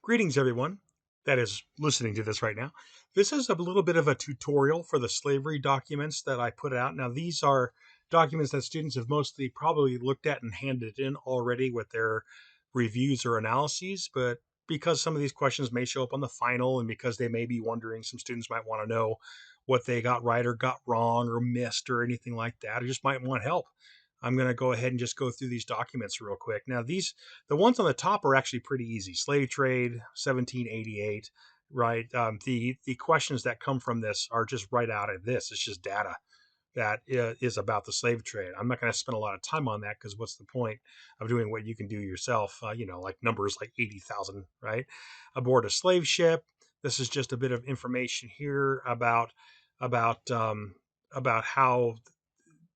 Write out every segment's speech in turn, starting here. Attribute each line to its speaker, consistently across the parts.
Speaker 1: Greetings, everyone that is listening to this right now. This is a little bit of a tutorial for the slavery documents that I put out. Now, these are documents that students have mostly probably looked at and handed in already with their reviews or analyses, but because some of these questions may show up on the final and because they may be wondering, some students might want to know what they got right or got wrong or missed or anything like that, or just might want help. I'm going to go ahead and just go through these documents real quick. Now, the ones on the top are actually pretty easy. Slave trade, 1788, right? The questions that come from this are just right out of this. It's just data that is about the slave trade. I'm not going to spend a lot of time on that because what's the point of doing what you can do yourself? Like numbers like 80,000, right? Aboard a slave ship. This is just a bit of information here about about how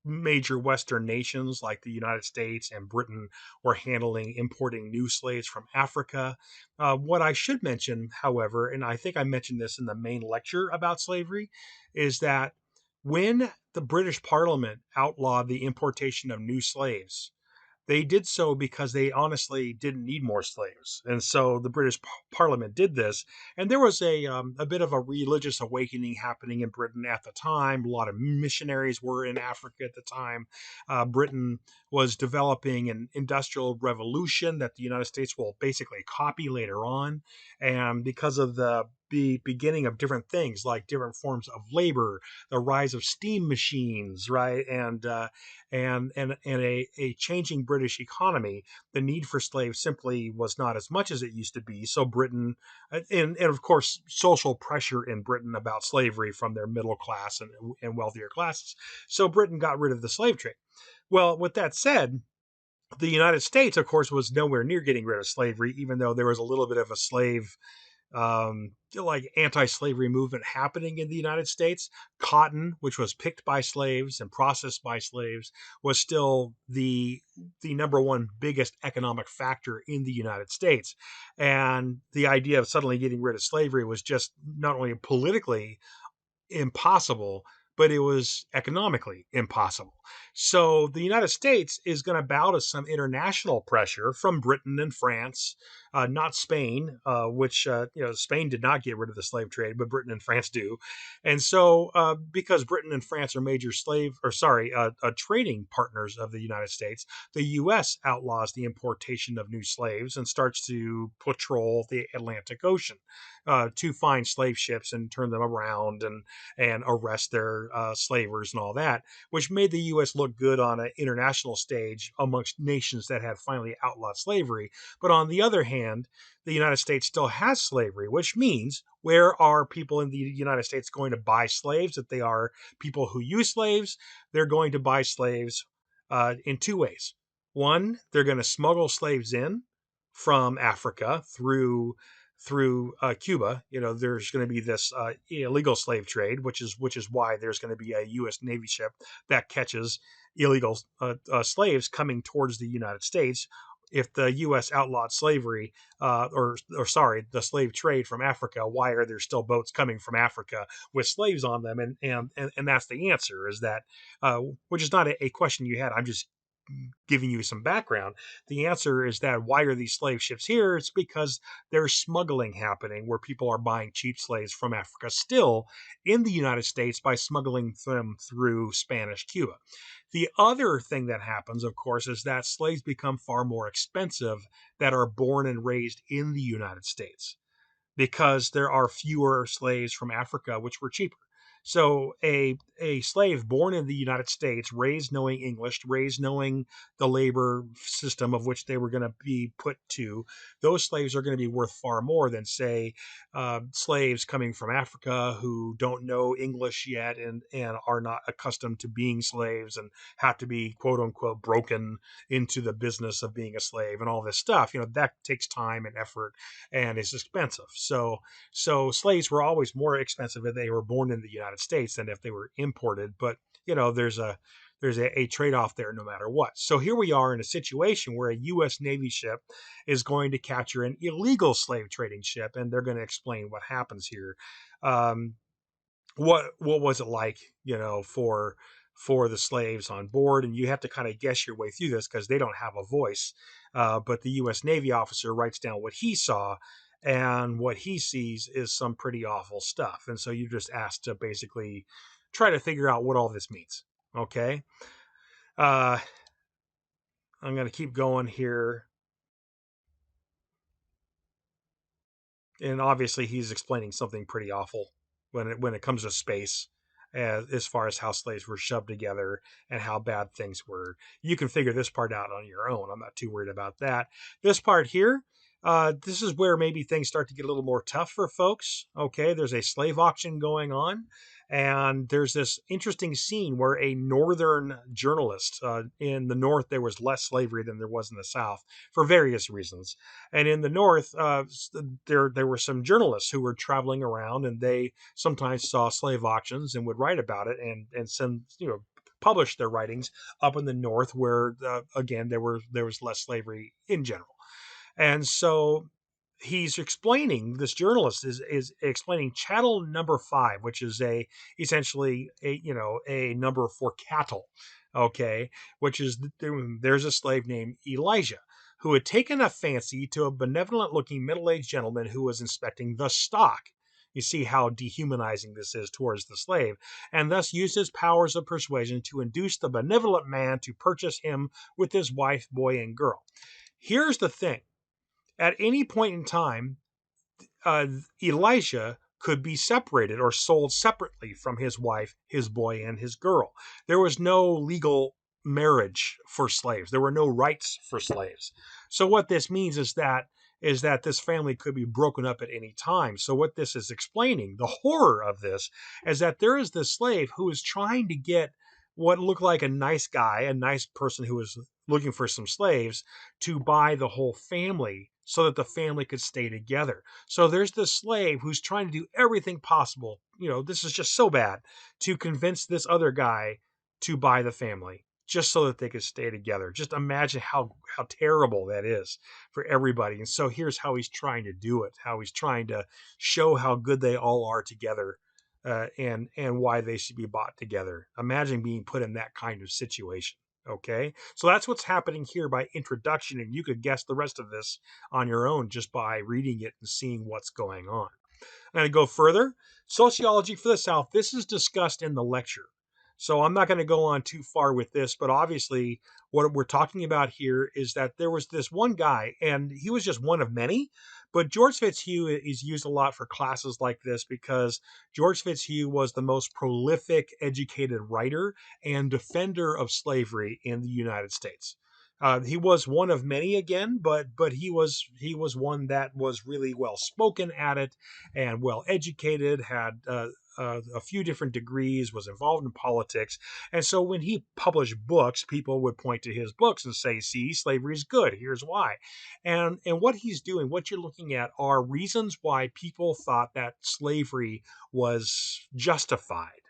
Speaker 1: major Western nations like the United States and Britain were handling importing new slaves from Africa. What I should mention, however, and I think I mentioned this in the main lecture about slavery, is that when the British Parliament outlawed the importation of new slaves, they did so because they honestly didn't need more slaves, and so the British Parliament did this. And there was a bit of a religious awakening happening in Britain at the time. A lot of missionaries were in Africa at the time. Britain was developing an industrial revolution that the United States will basically copy later on, and because of the beginning of different things like different forms of labor, the rise of steam machines, right, and a changing British economy, the need for slaves simply was not as much as it used to be. So Britain, and of course, social pressure in Britain about slavery from their middle class and wealthier classes. So Britain got rid of the slave trade. Well, with that said, the United States, of course, was nowhere near getting rid of slavery, even though there was a little bit of a like anti-slavery movement happening in the United States. Cotton, which was picked by slaves and processed by slaves, was still the number one biggest economic factor in the United States. And the idea of suddenly getting rid of slavery was just not only politically impossible, but it was economically impossible. So the United States is going to bow to some international pressure from Britain and France, not Spain, which Spain did not get rid of the slave trade, but Britain and France do. And so, because Britain and France are major trading partners of the United States, the U.S. outlaws the importation of new slaves and starts to patrol the Atlantic Ocean to find slave ships and turn them around and arrest their slavers and all that, which made the U.S. look good on an international stage amongst nations that had finally outlawed slavery. But on the other hand, the United States still has slavery, which means where are people in the United States going to buy slaves? If they are people who use slaves, they're going to buy slaves in two ways. One, they're going to smuggle slaves in from Africa through Cuba. There's going to be this illegal slave trade, which is why there's going to be a U.S. Navy ship that catches illegal slaves coming towards the United States. If the U.S. outlawed slavery, the slave trade from Africa, why are there still boats coming from Africa with slaves on them? And that's the answer. Is that which is not a question you had. I'm just giving you some background. The answer is that why are these slave ships here? It's because there's smuggling happening where people are buying cheap slaves from Africa still in the United States by smuggling them through Spanish Cuba. The other thing that happens, of course, is that slaves become far more expensive that are born and raised in the United States because there are fewer slaves from Africa, which were cheaper. So a slave born in the United States, raised knowing English, raised knowing the labor system of which they were going to be put to, those slaves are going to be worth far more than, say, slaves coming from Africa who don't know English yet and are not accustomed to being slaves and have to be quote unquote broken into the business of being a slave and all this stuff. That takes time and effort and is expensive. So slaves were always more expensive if they were born in the United States than if they were imported. But there's a trade-off there no matter what. So here we are in a situation where a U.S. Navy ship is going to capture an illegal slave trading ship, and they're going to explain what happens here. Um, what was it like, for the slaves on board? And you have to kind of guess your way through this because they don't have a voice. But the U.S. Navy officer writes down what he saw, And what he sees is some pretty awful stuff. And so you just asked to basically try to figure out what all this means. Okay. Uh, I'm going to keep going here. And obviously, he's explaining something pretty awful when it comes to space, as far as how slaves were shoved together and how bad things were. You can figure this part out on your own. I'm not too worried about that. This part here, this is where maybe things start to get a little more tough for folks. Okay, there's a slave auction going on, and there's this interesting scene where a northern journalist, in the north there was less slavery than there was in the south for various reasons, and in the north there were some journalists who were traveling around, and they sometimes saw slave auctions and would write about it, and send, publish their writings up in the north where, again, there was less slavery in general. And so he's explaining, this journalist is explaining chattel number 5, which is a essentially a number for cattle. Okay, which is, there's a slave named Elijah who had taken a fancy to a benevolent looking middle-aged gentleman who was inspecting the stock. You see how dehumanizing this is towards the slave, and thus used his powers of persuasion to induce the benevolent man to purchase him with his wife, boy, and girl. Here's the thing: at any point in time, Elijah could be separated or sold separately from his wife, his boy, and his girl. There was no legal marriage for slaves. There were no rights for slaves. So what this means is that this family could be broken up at any time. So what this is explaining, the horror of this, is that there is this slave who is trying to get what looked like a nice guy, a nice person who was looking for some slaves, to buy the whole family so that the family could stay together. So there's this slave who's trying to do everything possible. This is just so bad, to convince this other guy to buy the family just so that they could stay together. Just imagine how terrible that is for everybody. And so here's how he's trying to do it, how he's trying to show how good they all are together, and why they should be bought together. Imagine being put in that kind of situation. Okay, so that's what's happening here by introduction, and you could guess the rest of this on your own just by reading it and seeing what's going on. I'm going to go further. Sociology for the South. This is discussed in the lecture. So I'm not going to go on too far with this, but obviously, what we're talking about here is that there was this one guy, and he was just one of many. But George Fitzhugh is used a lot for classes like this because George Fitzhugh was the most prolific, educated writer and defender of slavery in the United States. He was one of many again, but he was one that was really well spoken at it and well educated, had a few different degrees, was involved in politics, and so when he published books, people would point to his books and say, "See, slavery is good. Here's why." And what he's doing, what you're looking at, are reasons why people thought that slavery was justified.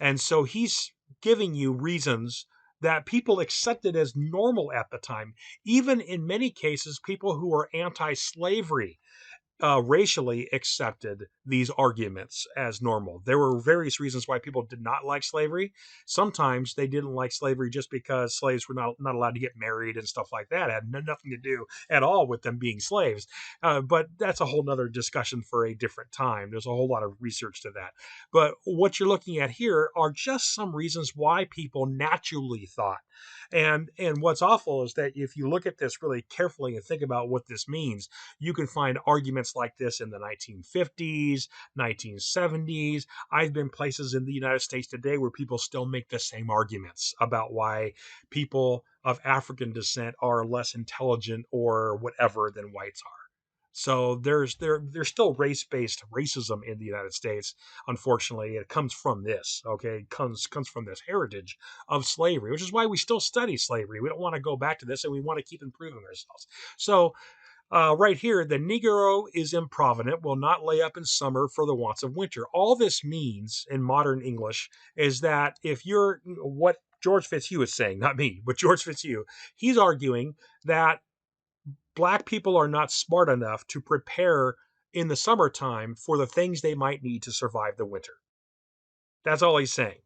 Speaker 1: And so he's giving you reasons that people accepted as normal at the time. Even in many cases, people who were anti slavery racially accepted these arguments as normal. There were various reasons why people did not like slavery. Sometimes they didn't like slavery just because slaves were not allowed to get married and stuff like that. It had nothing to do at all with them being slaves. But that's a whole nother discussion for a different time. There's a whole lot of research to that. But what you're looking at here are just some reasons why people naturally thought. And what's awful is that if you look at this really carefully and think about what this means, you can find arguments like this in the 1950s, 1970s. I've been places in the United States today where people still make the same arguments about why people of African descent are less intelligent or whatever than whites are. So there's still race-based racism in the United States. Unfortunately, it comes from this. Okay, it comes from this heritage of slavery, which is why we still study slavery. We don't want to go back to this, and we want to keep improving ourselves. So right here, the Negro is improvident, will not lay up in summer for the wants of winter. All this means in modern English is that if you're what George Fitzhugh is saying, not me, but George Fitzhugh, he's arguing that black people are not smart enough to prepare in the summertime for the things they might need to survive the winter. That's all he's saying.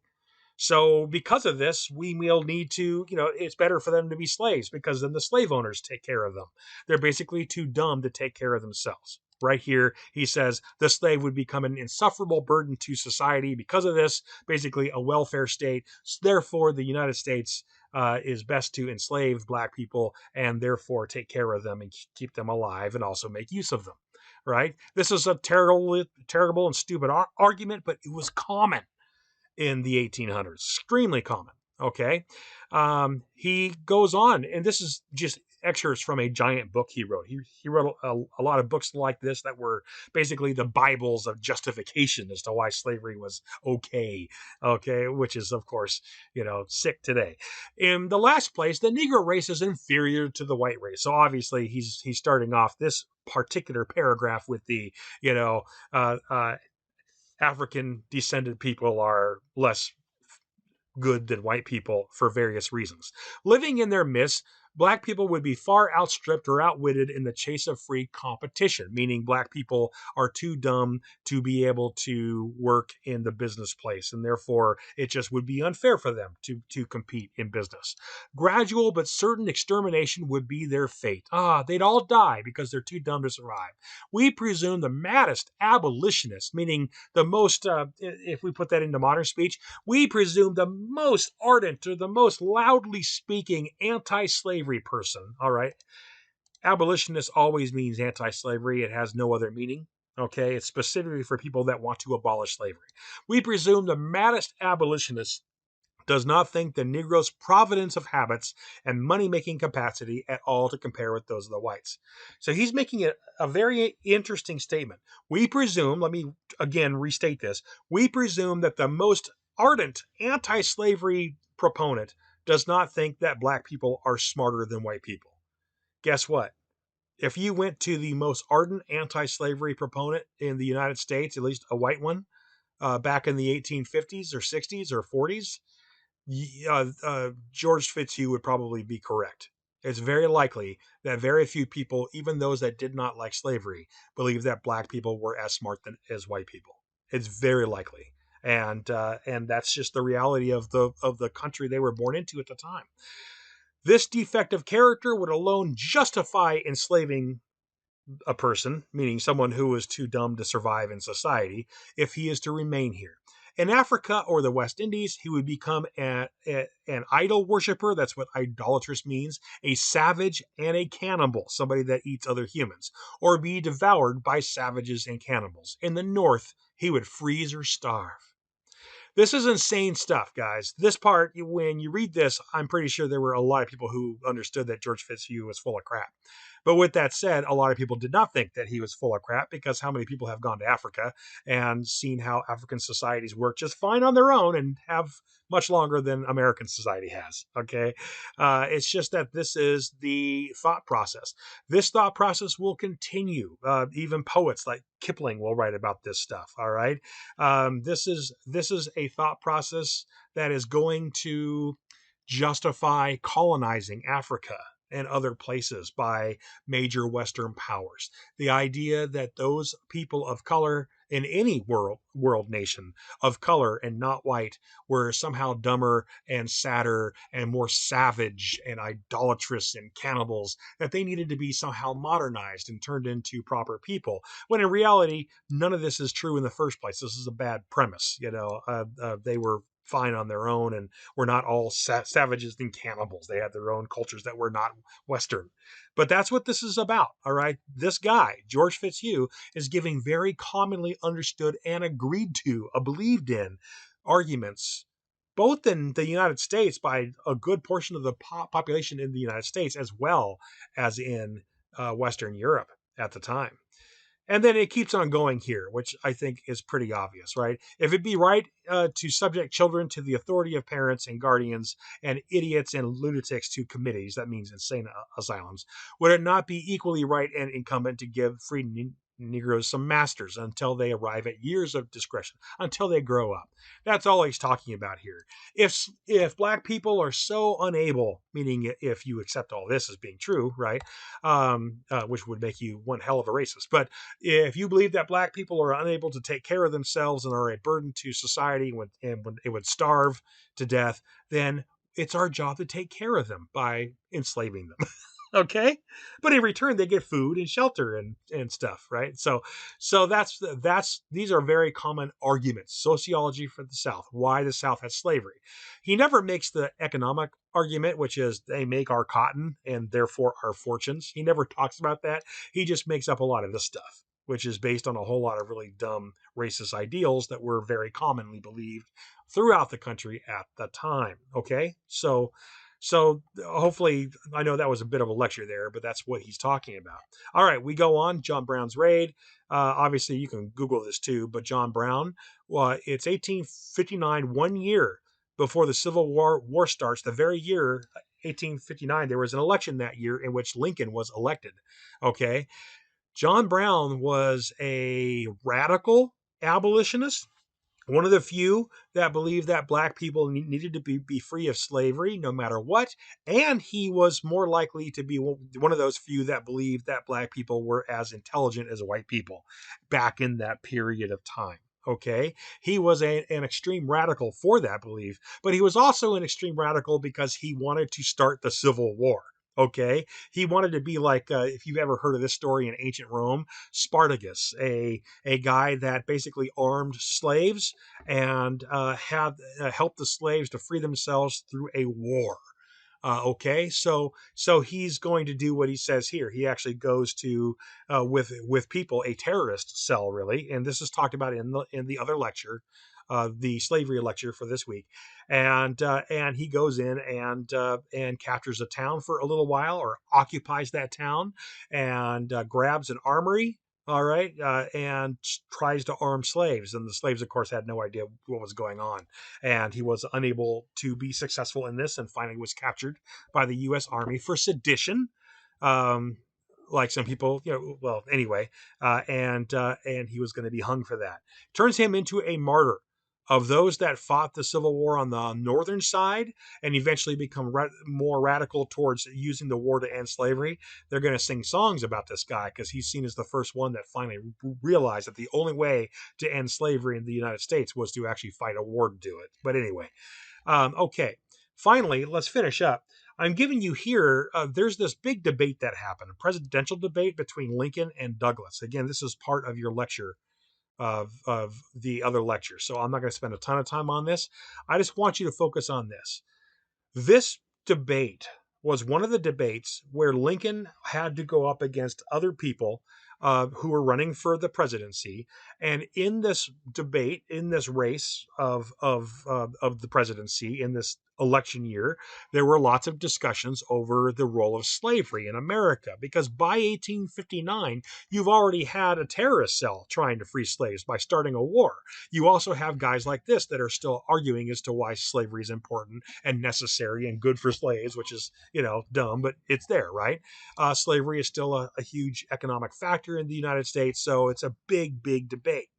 Speaker 1: So, because of this, we will need to, it's better for them to be slaves because then the slave owners take care of them. They're basically too dumb to take care of themselves. Right here, he says the slave would become an insufferable burden to society because of this, basically a welfare state. So therefore, the United States is best to enslave black people and therefore take care of them and keep them alive and also make use of them. Right? This is a terrible and stupid argument, but it was common in the 1800s, extremely common. Okay. He goes on, and this is just excerpts from a giant book he wrote. He wrote a lot of books like this that were basically the Bibles of justification as to why slavery was okay. Okay. Which is, of course, sick today. In the last place, the Negro race is inferior to the white race. So obviously he's starting off this particular paragraph with the, you know, African descended people are less good than white people for various reasons. Living in their midst, black people would be far outstripped or outwitted in the chase of free competition, meaning black people are too dumb to be able to work in the business place, and therefore it just would be unfair for them to compete in business. Gradual but certain extermination would be their fate. They'd all die because they're too dumb to survive. We presume the maddest abolitionists, meaning the most, if we put that into modern speech, we presume the most ardent or the most loudly speaking anti-slavery person. All right. Abolitionist always means anti-slavery. It has no other meaning. Okay. It's specifically for people that want to abolish slavery. We presume the maddest abolitionist does not think the Negro's providence of habits and money-making capacity at all to compare with those of the whites. So he's making a very interesting statement. We presume, let me again restate this, we presume that the most ardent anti-slavery proponent does not think that black people are smarter than white people. Guess what? If you went to the most ardent anti-slavery proponent in the United States, at least a white one, back in the 1850s or 60s or 40s, George Fitzhugh would probably be correct. It's very likely that very few people, even those that did not like slavery, believe that black people were as smart as white people. It's very likely, and that's just the reality of the country they were born into at the time. This defective character would alone justify enslaving a person, meaning someone who is too dumb to survive in society, if he is to remain here. In Africa or the West Indies, he would become an idol worshiper. That's what idolatrous means. A savage and a cannibal, somebody that eats other humans, or be devoured by savages and cannibals. In the North, he would freeze or starve. This is insane stuff, guys. This part, when you read this, I'm pretty sure there were a lot of people who understood that George Fitzhugh was full of crap. But with that said, a lot of people did not think that he was full of crap, because how many people have gone to Africa and seen how African societies work just fine on their own and have much longer than American society has. Okay. It's just that this is the thought process. This thought process will continue. Even poets like Kipling will write about this stuff. All right. This is a thought process that is going to justify colonizing Africa and other places by major Western powers. The idea that those people of color in any world nation of color and not white were somehow dumber and sadder and more savage and idolatrous and cannibals, that they needed to be somehow modernized and turned into proper people, when in reality none of this is true in the first place. This is a bad premise. They were fine on their own and were not all savages and cannibals. They had their own cultures that were not Western. But that's what this is about. All right. This guy, George Fitzhugh, is giving very commonly understood and agreed to, believed in arguments, both in the United States by a good portion of the population in the United States, as well as in Western Europe at the time. And then it keeps on going here, which I think is pretty obvious, right? If it be right to subject children to the authority of parents and guardians, and idiots and lunatics to committees, that means insane asylums, would it not be equally right and incumbent to give free Negroes some masters until they arrive at years of discretion, until they grow up? That's all he's talking about here. If black people are so unable, meaning if you accept all this as being true, right, which would make you one hell of a racist, but if you believe that black people are unable to take care of themselves and are a burden to society and when it would starve to death, then it's our job to take care of them by enslaving them. Okay, but in return they get food and shelter and stuff, right? So that's these are very common arguments. Sociology for the South, why the South has slavery. He never makes the economic argument, which is they make our cotton and therefore our fortunes. He never talks about that. He just makes up a lot of this stuff, which is based on a whole lot of really dumb racist ideals that were very commonly believed throughout the country at the time. Okay, so hopefully, I know that was a bit of a lecture there, but that's what he's talking about. All right, we go on. John Brown's raid. Obviously, you can Google this too, but John Brown, well, it's 1859, 1 year before the Civil War starts. The very year, 1859, there was an election that year in which Lincoln was elected. Okay, John Brown was a radical abolitionist, one of the few that believed that black people needed to be free of slavery no matter what. And he was more likely to be one of those few that believed that black people were as intelligent as white people back in that period of time. Okay. He was an extreme radical for that belief, but he was also an extreme radical because he wanted to start the Civil War. Okay. He wanted to be like, if you've ever heard of this story in ancient Rome, Spartacus, a guy that basically armed slaves and had helped the slaves to free themselves through a war. Okay, so he's going to do what he says here. He actually goes to with people a terrorist cell, really, and this is talked about in the other lecture, the slavery lecture for this week, and he goes in and captures a town for a little while, or occupies that town, and grabs an armory. All right, and tries to arm slaves, and the slaves, of course, had no idea what was going on, and he was unable to be successful in this, and finally was captured by the U.S. Army for sedition. Um, like some people, well, anyway, and he was going to be hung for that. Turns him into a martyr of those that fought the Civil War on the northern side and eventually become more radical towards using the war to end slavery. They're going to sing songs about this guy because he's seen as the first one that finally realized that the only way to end slavery in the United States was to actually fight a war to do it. But anyway, okay. Finally, let's finish up. I'm giving you here, there's this big debate that happened, a presidential debate between Lincoln and Douglas. Again, this is part of your lecture of the other lectures. So I'm not going to spend a ton of time on this. I just want you to focus on this. This debate was one of the debates where Lincoln had to go up against other people who were running for the presidency, and in this debate, in this race of the presidency, in this election year, there were lots of discussions over the role of slavery in America, because by 1859, you've already had a terrorist cell trying to free slaves by starting a war. You also have guys like this that are still arguing as to why slavery is important and necessary and good for slaves, which is, dumb, but it's there, right? Slavery is still a huge economic factor in the United States, so it's a big, big debate.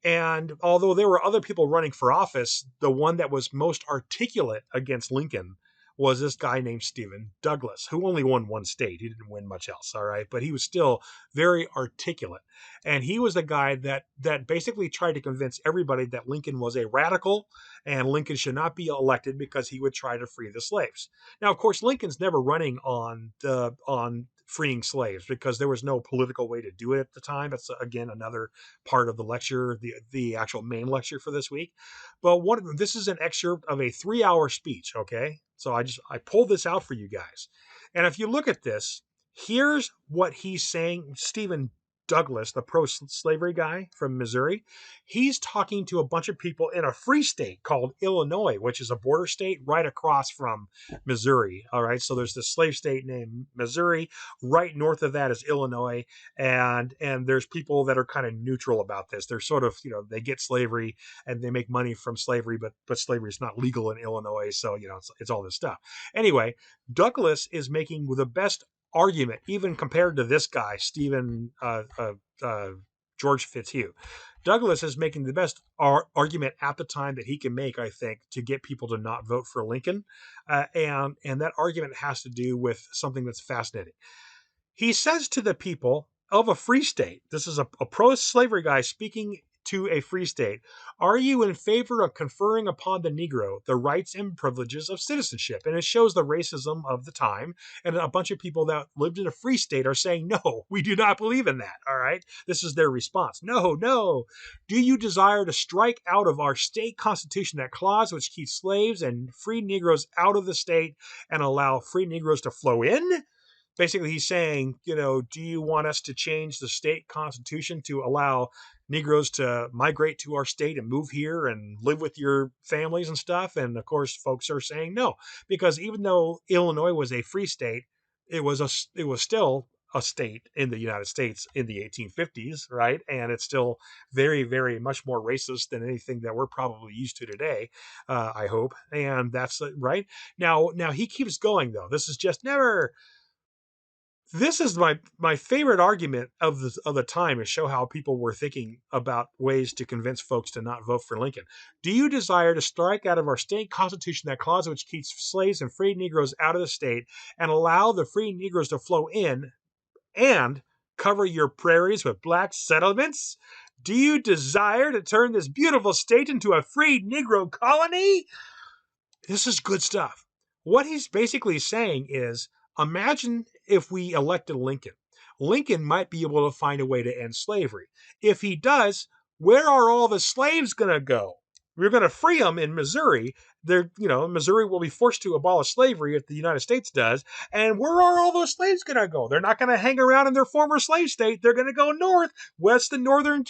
Speaker 1: And although there were other people running for office, the one that was most articulate against Lincoln was this guy named Stephen Douglas, who only won one state. He didn't win much else, all right, but he was still very articulate. And he was the guy that basically tried to convince everybody that Lincoln was a radical and Lincoln should not be elected because he would try to free the slaves. Now, of course, Lincoln's never running on freeing slaves because there was no political way to do it at the time. That's again another part of the lecture, the actual main lecture for this week. But this is an excerpt of a 3-hour speech. Okay, so I pulled this out for you guys, and if you look at this, here's what he's saying. Stephen Douglas, the pro-slavery guy from Missouri, he's talking to a bunch of people in a free state called Illinois, which is a border state right across from Missouri. All right, so there's this slave state named Missouri. Right north of that is Illinois, and there's people that are kind of neutral about this. They're sort of, they get slavery and they make money from slavery, but slavery is not legal in Illinois, so it's all this stuff. Anyway, Douglas is making the best argument, even compared to this guy, Stephen George Fitzhugh. Douglas is making the best argument at the time that he can make, I think, to get people to not vote for Lincoln, and that argument has to do with something that's fascinating. He says to the people of a free state, this is a pro-slavery guy speaking to a free state, are you in favor of conferring upon the Negro the rights and privileges of citizenship? And it shows the racism of the time. And a bunch of people that lived in a free state are saying, no, we do not believe in that. All right. This is their response. No, no. Do you desire to strike out of our state constitution that clause which keeps slaves and free Negroes out of the state and allow free Negroes to flow in? Basically, he's saying, do you want us to change the state constitution to allow Negroes to migrate to our state and move here and live with your families and stuff? And of course, folks are saying no, because even though Illinois was a free state, it was still a state in the United States in the 1850s, right? And it's still very, very much more racist than anything that we're probably used to today, I hope. And that's right. Now he keeps going, though. This is just never. This is my favorite argument of the time to show how people were thinking about ways to convince folks to not vote for Lincoln. Do you desire to strike out of our state constitution that clause which keeps slaves and free Negroes out of the state and allow the free Negroes to flow in and cover your prairies with black settlements? Do you desire to turn this beautiful state into a free Negro colony? This is good stuff. What he's basically saying is, imagine if we elected Lincoln. Lincoln might be able to find a way to end slavery. If he does, where are all the slaves going to go? We're going to free them in Missouri. Missouri will be forced to abolish slavery if the United States does. And where are all those slaves going to go? They're not going to hang around in their former slave state. They're going to go north, west, the northern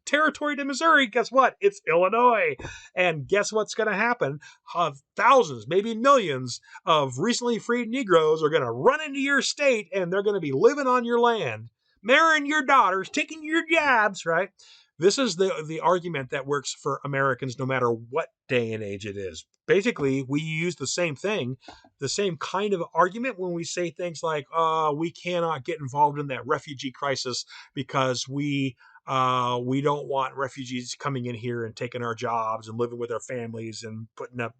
Speaker 1: territory to Missouri. Guess what? It's Illinois. And guess what's going to happen? Thousands, maybe millions of recently freed Negroes are going to run into your state, and they're going to be living on your land, marrying your daughters, taking your jobs, right? This is the argument that works for Americans no matter what day and age it is. Basically, we use the same thing, the same kind of argument when we say things like, we cannot get involved in that refugee crisis because we don't want refugees coming in here and taking our jobs and living with our families and putting up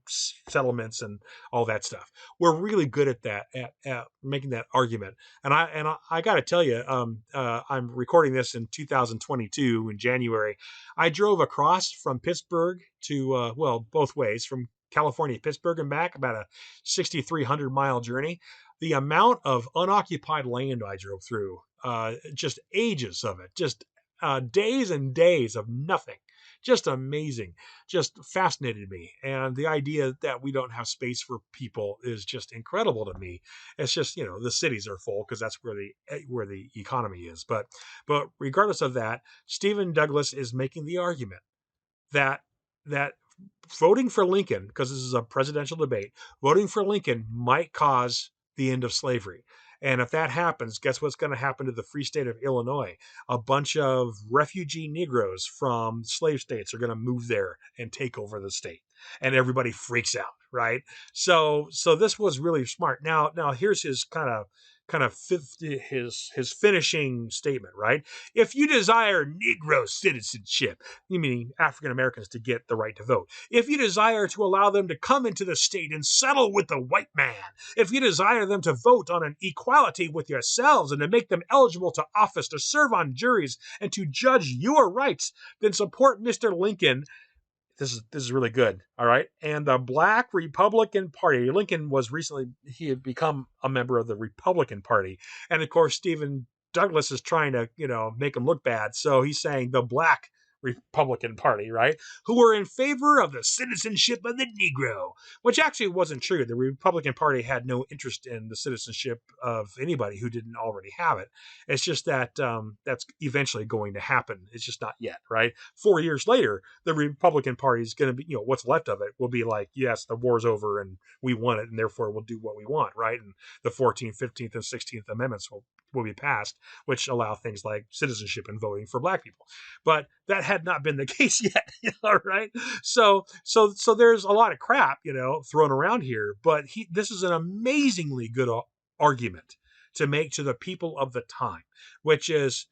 Speaker 1: settlements and all that stuff. We're really good at that, at making that argument. And I got to tell you, I'm recording this in 2022 in January. I drove across from Pittsburgh to, both ways, from California to Pittsburgh and back, about a 6,300 mile journey. The amount of unoccupied land I drove through, just ages of it, just days and days of nothing. Just amazing. Just fascinated me. And the idea that we don't have space for people is just incredible to me. It's just, the cities are full because that's where the economy is. But regardless of that, Stephen Douglas is making the argument that voting for Lincoln, because this is a presidential debate, voting for Lincoln might cause the end of slavery. And if that happens, guess what's going to happen to the free state of Illinois? A bunch of refugee Negroes from slave states are going to move there and take over the state. And everybody freaks out, right? So this was really smart. Now here's his kind of his finishing statement, right? If you desire Negro citizenship, you mean African Americans to get the right to vote. If you desire to allow them to come into the state and settle with the white man, if you desire them to vote on an equality with yourselves and to make them eligible to office, to serve on juries, and to judge your rights, then support Mr. Lincoln. This is really good, all right? And the Black Republican Party. Lincoln he had become a member of the Republican Party. And of course, Stephen Douglas is trying to, make him look bad. So he's saying the Black Republican Party, right? Who were in favor of the citizenship of the Negro, which actually wasn't true. The Republican Party had no interest in the citizenship of anybody who didn't already have it. It's just that that's eventually going to happen. It's just not yet, right? 4 years later, the Republican Party is going to be, what's left of it will be like, yes, the war's over and we won it, and therefore we'll do what we want, right? And the 14th, 15th, and 16th Amendments will be passed, which allow things like citizenship and voting for Black people. But that had not been the case yet, all right? So there's a lot of crap, thrown around here, but this is an amazingly good argument to make to the people of the time, which is,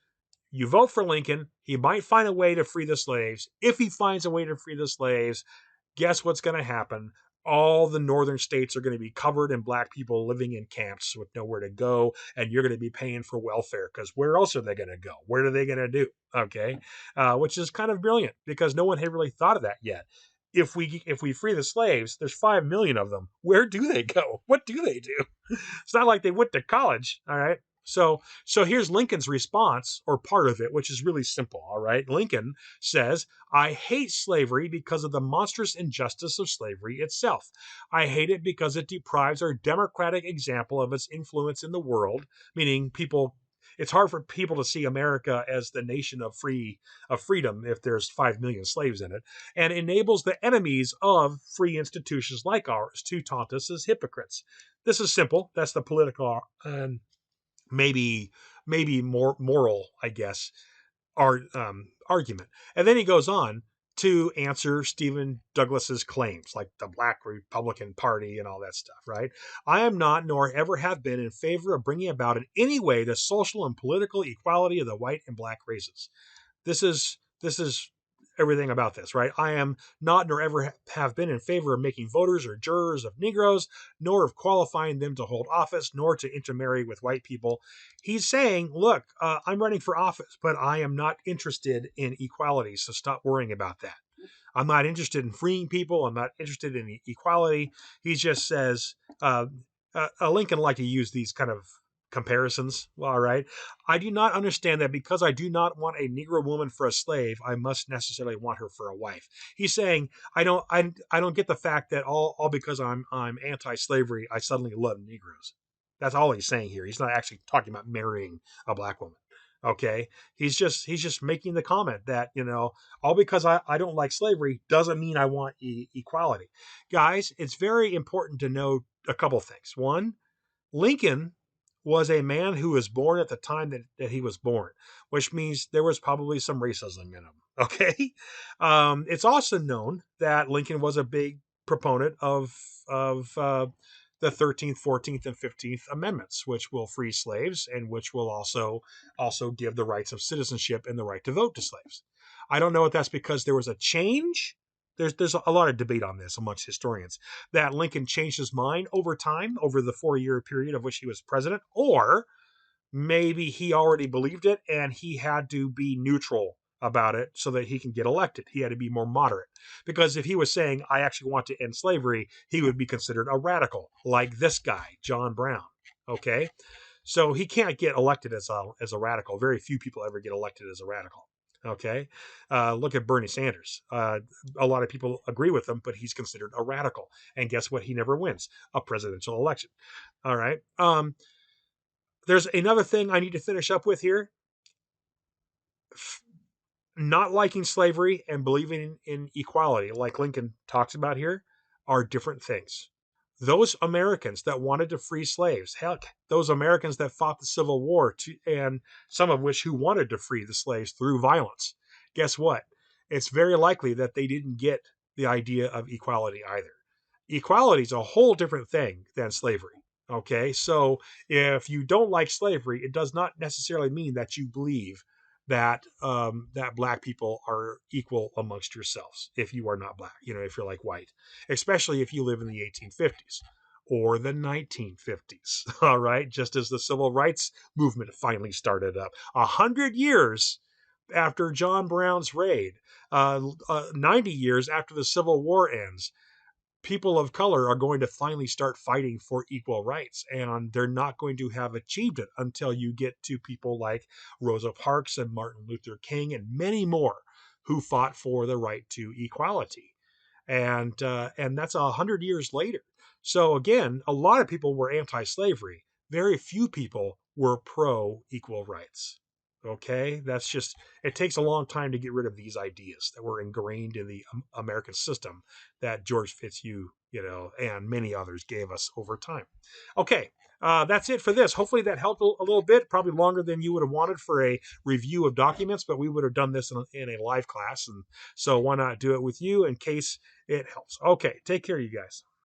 Speaker 1: you vote for Lincoln, he might find a way to free the slaves. If he finds a way to free the slaves, guess what's going to happen? all the northern states are going to be covered in black people living in camps with nowhere to go, and you're going to be paying for welfare because where else are they going to go? What are they going to do? Okay, which is kind of brilliant because no one had really thought of that yet. If we free the slaves, there's 5 million of them. Where do they go? What do they do? It's not like they went to college. All right. So here's Lincoln's response, or part of it, which is really simple. All right. Lincoln says, I hate slavery because of the monstrous injustice of slavery itself. I hate it because it deprives our democratic example of its influence in the world, meaning people. It's hard for people to see America as the nation of freedom if there's 5 million slaves in it, and enables the enemies of free institutions like ours to taunt us as hypocrites. This is simple. That's the political and maybe more moral, I guess, argument. And then he goes on to answer Stephen Douglas's claims, like the Black Republican Party and all that stuff, right? I am not, nor ever have been, in favor of bringing about in any way the social and political equality of the white and black races. This is everything about this, right? I am not, nor ever have been, in favor of making voters or jurors of Negroes, nor of qualifying them to hold office, nor to intermarry with white people. He's saying, look, I'm running for office, but I am not interested in equality, so stop worrying about that. I'm not interested in freeing people. I'm not interested in equality. He just says, Lincoln liked to use these kind of comparisons. All right. I do not understand that because I do not want a Negro woman for a slave, I must necessarily want her for a wife. He's saying I don't get the fact that all because I'm anti-slavery, I suddenly love Negroes. That's all he's saying here. He's not actually talking about marrying a black woman. Okay. He's just making the comment that, all because I don't like slavery doesn't mean I want equality. Guys, it's very important to know a couple things. One, Lincoln was a man who was born at the time that he was born, which means there was probably some racism in him. Okay. It's also known that Lincoln was a big proponent of the 13th, 14th, and 15th Amendments, which will free slaves and which will also give the rights of citizenship and the right to vote to slaves. I don't know if that's because there was a change. There's a lot of debate on this amongst historians that Lincoln changed his mind over time, over the 4-year period of which he was president, or maybe he already believed it and he had to be neutral about it so that he can get elected. He had to be more moderate. Because if he was saying, I actually want to end slavery, he would be considered a radical, like this guy, John Brown. Okay? So he can't get elected as a radical. Very few people ever get elected as a radical. Okay, look at Bernie Sanders. A lot of people agree with him, but he's considered a radical. And guess what? He never wins a presidential election. All right. There's another thing I need to finish up with here. Not liking slavery and believing in equality, like Lincoln talks about here, are different things. Those Americans that wanted to free slaves, heck, those Americans that fought the Civil War, and some of which who wanted to free the slaves through violence, guess what? It's very likely that they didn't get the idea of equality either. Equality is a whole different thing than slavery. Okay, so if you don't like slavery, it does not necessarily mean that you believe that black people are equal amongst yourselves if you are not black, if you're like white, especially if you live in the 1850s or the 1950s. All right, just as the civil rights movement finally started up 100 years after John Brown's raid, 90 years after the Civil War ends, people of color are going to finally start fighting for equal rights, and they're not going to have achieved it until you get to people like Rosa Parks and Martin Luther King and many more who fought for the right to equality. And that's 100 years later. So again, a lot of people were anti-slavery. Very few people were pro equal rights. Okay, that's just, it takes a long time to get rid of these ideas that were ingrained in the American system that George Fitzhugh, and many others gave us over time. Okay, that's it for this. Hopefully that helped a little bit, probably longer than you would have wanted for a review of documents, but we would have done this in a live class. And so why not do it with you in case it helps? Okay, take care, you guys.